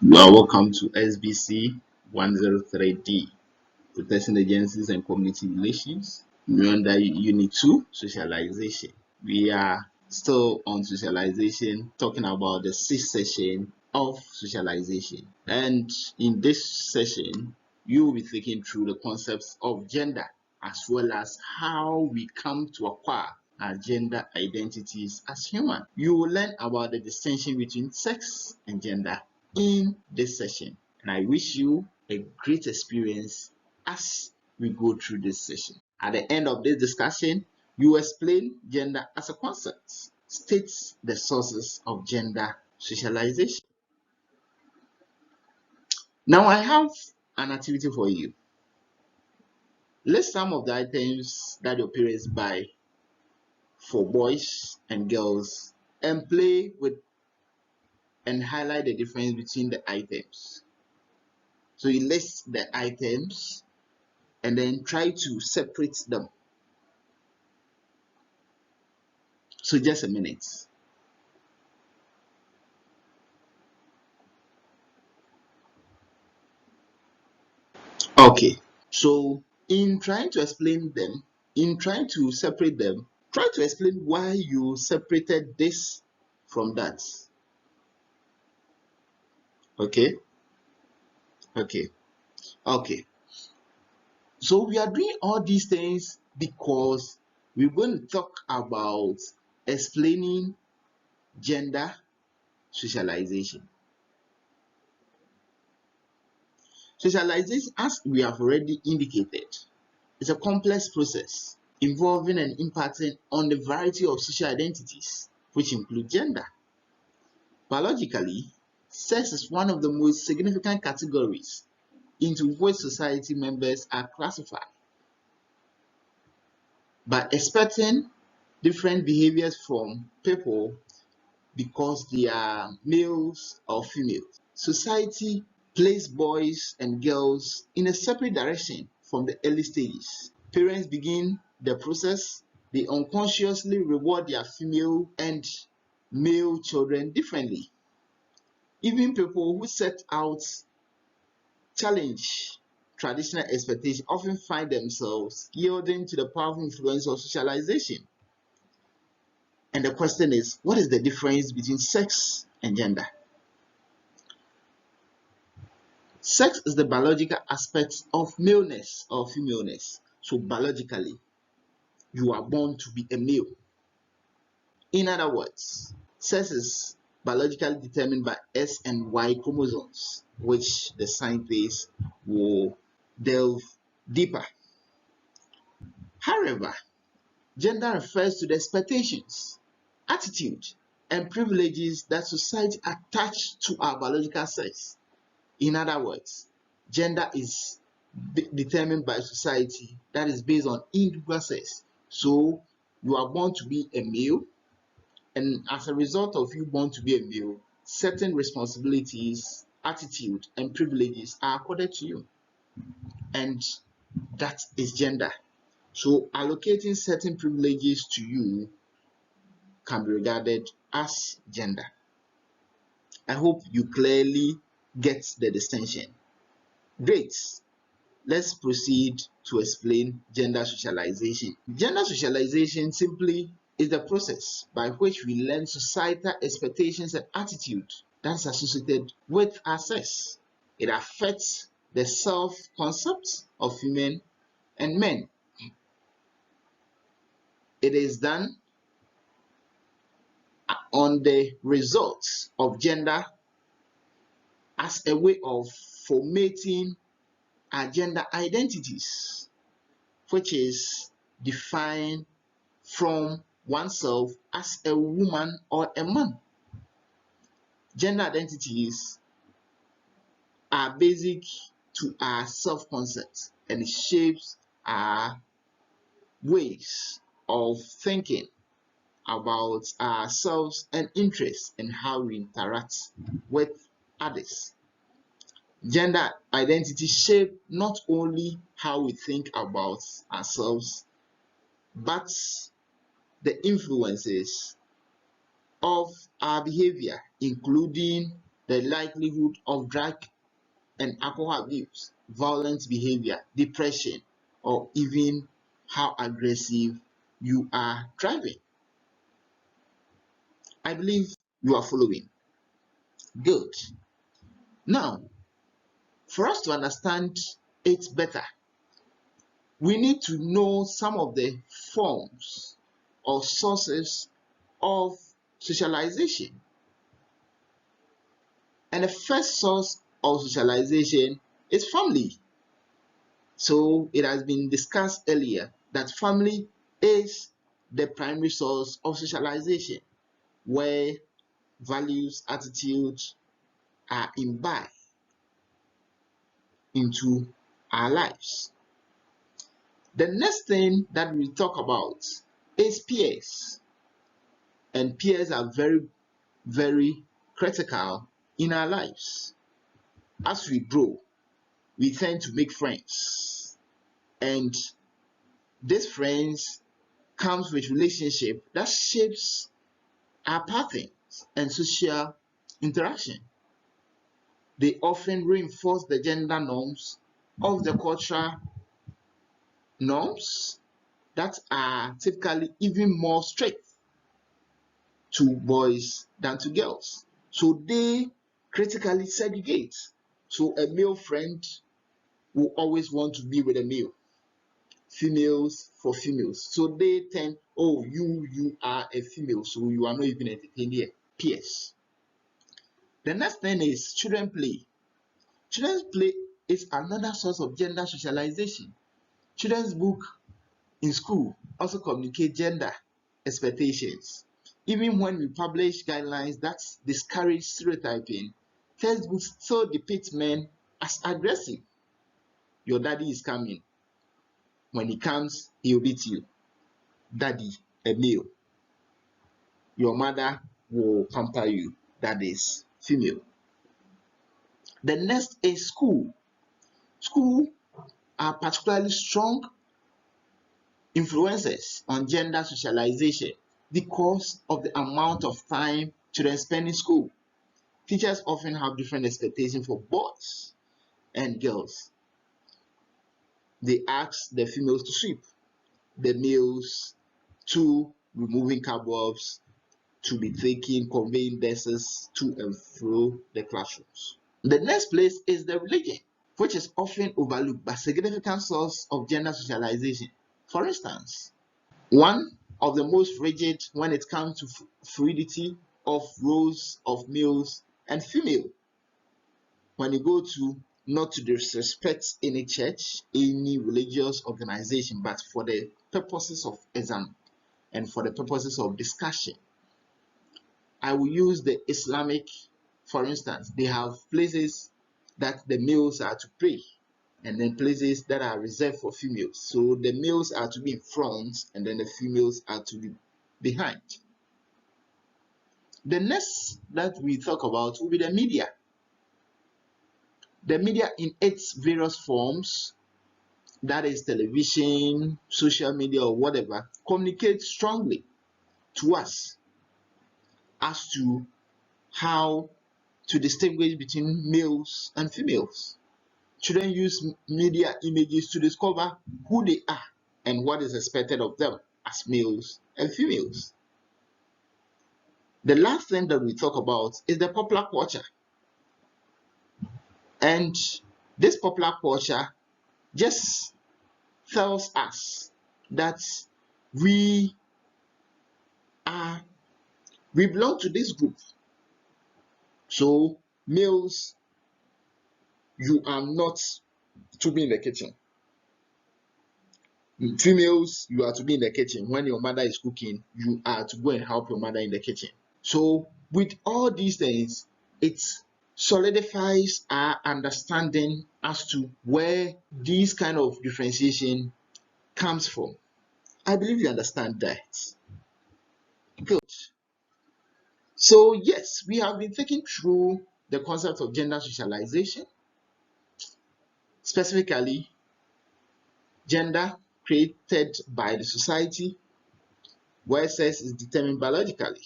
You are welcome to SBC 103D, Protection Agencies and Community Relations. We're under Unit 2, Socialization. We are still on socialization, talking about the sixth session of socialization. And in this session, you will be thinking through the concepts of gender, as well as how we come to acquire our gender identities as human. You will learn about the distinction between sex and gender in this session, and I wish you a great experience as we go through this session. At the end of this discussion, you explain gender as a concept, states the sources of gender socialization. Now I have an activity for you. List some of the items that your parents buy for boys and girls and play with and highlight the difference between the items. So you list the items and then try to separate them. So just a minute. Okay, so in trying to explain them, in trying to separate them, try to explain why you separated this from that. Okay, okay, okay. So we are doing all these things because we're going to talk about explaining gender socialization. Socialization, as we have already indicated, is a complex process involving and impacting on the variety of social identities, which include gender. Biologically, sex is one of the most significant categories into which society members are classified. By expecting different behaviors from people because they are males or females, society place boys and girls in a separate direction from the early stages. Parents begin the process, they unconsciously reward their female and male children differently. Even people who set out challenge traditional expectations often find themselves yielding to the powerful influence of socialization. And the question is, what is the difference between sex and gender? Sex is the biological aspect of maleness or femaleness. So biologically, you are born to be a male. In other words, sex is biologically determined by S and Y chromosomes, which the scientists will delve deeper. However, gender refers to the expectations, attitude, and privileges that society attach to our biological sex. In other words, gender is determined by society, that is based on individual sex. So you are born to be a male, and as a result of you born to be a male, certain responsibilities, attitude, and privileges are accorded to you, and that is gender. So allocating certain privileges to you can be regarded as gender. I hope you clearly get the distinction. Great. Let's proceed to explain gender socialization. Gender socialization simply is the process by which we learn societal expectations and attitude that's associated with our sex. It affects the self-concept of women and men. It is done on the results of gender as a way of formatting our gender identities, which is defined from oneself as a woman or a man. Gender identities are basic to our self-concept and it shapes our ways of thinking about ourselves and interests and how we interact with others. Gender identity shape not only how we think about ourselves, but the influences of our behavior, including the likelihood of drug and alcohol abuse, violent behavior, depression, or even how aggressive you are driving. I believe you are following. Good. Now, for us to understand it better, we need to know some of the forms or sources of socialization. And the first source of socialization is family. So it has been discussed earlier that family is the primary source of socialization, where values, attitudes are imbibed into our lives. The next thing that we talk about is peers. And peers are very, very critical in our lives. As we grow, we tend to make friends. And these friends comes with relationship that shapes our patterns and social interaction. They often reinforce the gender norms of the cultural norms that are typically even more strict to boys than to girls. So they critically segregate. So a male friend will always want to be with a male, females for females. So they tend, oh, you are a female, so you are not even entertaining peers. The next thing is children play. Children's play is another source of gender socialization. Children's book in school also communicate gender expectations. Even when we publish guidelines that discourage stereotyping, textbooks still depict men as aggressive. Your daddy is coming. When he comes, he'll beat you. Daddy, a male. Your mother will pamper you. That is female. The next is school. School are particularly strong influences on gender socialization because of the amount of time children spend in school. Teachers often have different expectations for boys and girls. They ask the females to sweep, the males to removing cobwebs, to be taking conveying desks to and through the classrooms. The next place is the religion, which is often overlooked but significant source of gender socialization. For instance, one of the most rigid when it comes to fluidity of roles of males and female. When you go to not to disrespect any church, any religious organization, but for the purposes of exam and for the purposes of discussion, I will use the Islamic, for instance. They have places that the males are to pray and then places that are reserved for females. So the males are to be in front and then the females are to be behind. The next that we talk about will be the media. The media in its various forms, that is television, social media, or whatever, communicates strongly to us as to how to distinguish between males and females. Children use media images to discover who they are and what is expected of them as males and females. The last thing that we talk about is the popular culture. And this popular culture just tells us that we belong to this group. So males, you are not to be in the kitchen. Females, you are to be in the kitchen. When your mother is cooking, you are to go and help your mother in the kitchen. So with all these things, it solidifies our understanding as to where this kind of differentiation comes from. I believe you understand that. Good. So yes, we have been taking through the concept of gender socialization, specifically gender created by the society, where sex is determined biologically.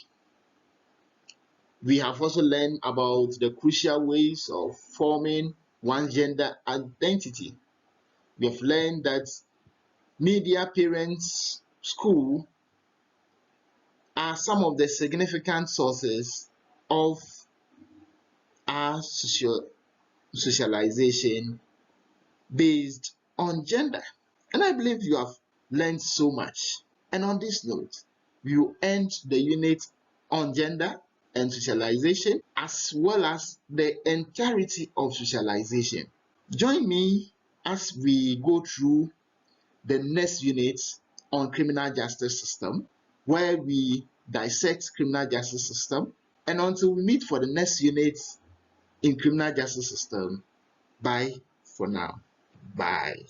We have also learned about the crucial ways of forming one's gender identity. We have learned that media, parents, school are some of the significant sources of our socialization based on gender. And I believe you have learned so much. And on this note, we will end the unit on gender and socialization, as well as the entirety of socialization. Join me as we go through the next unit on criminal justice system, where we dissect criminal justice system. And until we meet for the next unit in criminal justice system, bye for now. Bye.